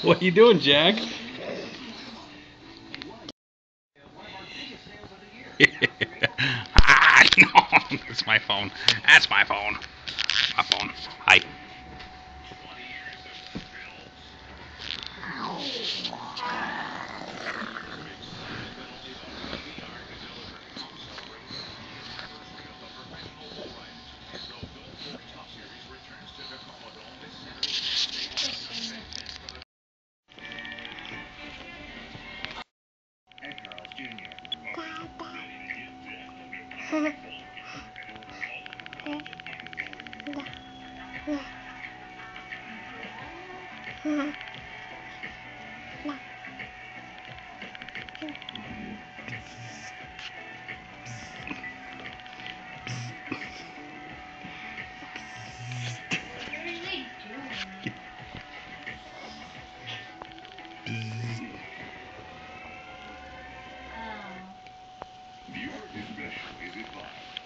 What you doing, Jack? No, that's my phone. That's my phone. My phone. Hi. Viewer discretion is advised.